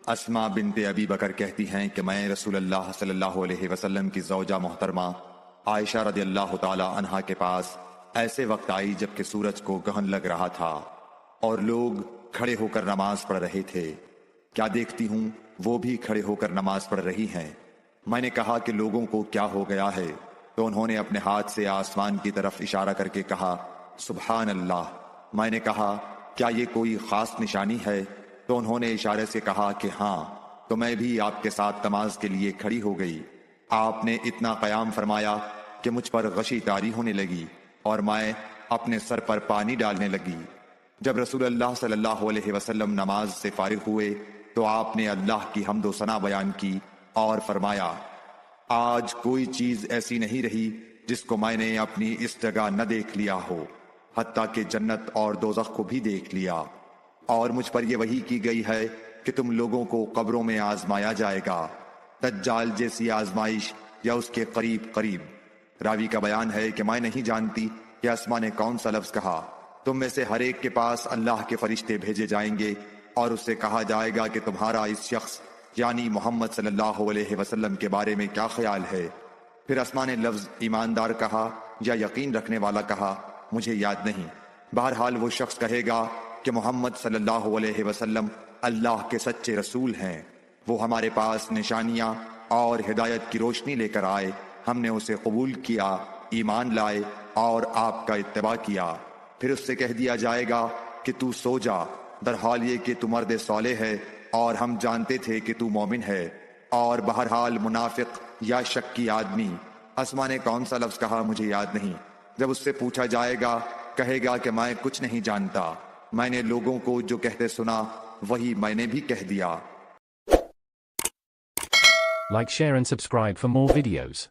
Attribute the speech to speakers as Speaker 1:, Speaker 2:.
Speaker 1: اسما بنت ابی بکر کہتی ہیں کہ میں رسول اللہ صلی اللہ علیہ وسلم کی زوجہ محترمہ عائشہ رضی اللہ تعالی عنہا کے پاس ایسے وقت آئی جب کہ سورج کو گہن لگ رہا تھا اور لوگ کھڑے ہو کر نماز پڑھ رہے تھے۔ کیا دیکھتی ہوں وہ بھی کھڑے ہو کر نماز پڑھ رہی ہیں۔ میں نے کہا کہ لوگوں کو کیا ہو گیا ہے، تو انہوں نے اپنے ہاتھ سے آسمان کی طرف اشارہ کر کے کہا سبحان اللہ۔ میں نے کہا کیا یہ کوئی خاص نشانی ہے؟ تو انہوں نے اشارے سے کہا کہ ہاں، تو میں بھی آپ کے ساتھ نماز کے لیے کھڑی ہو گئی۔ آپ نے اتنا قیام فرمایا کہ مجھ پر غشی طاری ہونے لگی اور میں اپنے سر پر پانی ڈالنے لگی۔ جب رسول اللہ صلی اللہ علیہ وسلم نماز سے فارغ ہوئے تو آپ نے اللہ کی حمد و ثنا بیان کی اور فرمایا آج کوئی چیز ایسی نہیں رہی جس کو میں نے اپنی اس جگہ نہ دیکھ لیا ہو، حتیٰ کہ جنت اور دوزخ کو بھی دیکھ لیا، اور مجھ پر یہ وحی کی گئی ہے کہ تم لوگوں کو قبروں میں آزمایا جائے گا، دجال جیسی آزمائش یا اس کے قریب قریب۔ راوی کا بیان ہے کہ میں نہیں جانتی کہ اسما نے کون سا لفظ کہا۔ تم میں سے ہر ایک کے پاس اللہ کے فرشتے بھیجے جائیں گے اور اس سے کہا جائے گا کہ تمہارا اس شخص یعنی محمد صلی اللہ علیہ وسلم کے بارے میں کیا خیال ہے؟ پھر اسما نے لفظ ایماندار کہا یا یقین رکھنے والا کہا، مجھے یاد نہیں۔ بہرحال وہ شخص کہے گا کہ محمد صلی اللہ علیہ وسلم اللہ کے سچے رسول ہیں، وہ ہمارے پاس نشانیاں اور ہدایت کی روشنی لے کر آئے، ہم نے اسے قبول کیا، ایمان لائے اور آپ کا اتباع کیا۔ پھر اس سے کہہ دیا جائے گا کہ تو سو جا، درحال یہ کہ تو مرد صالح ہے اور ہم جانتے تھے کہ تو مومن ہے، اور بہرحال منافق یا شکی آدمی۔ اسما نے کون سا لفظ کہا مجھے یاد نہیں۔ جب اس سے پوچھا جائے گا کہے گا کہ میں کچھ نہیں جانتا، میں نے لوگوں کو جو کہتے سنا وہی میں نے بھی کہہ دیا۔
Speaker 2: Like, share and subscribe for more videos.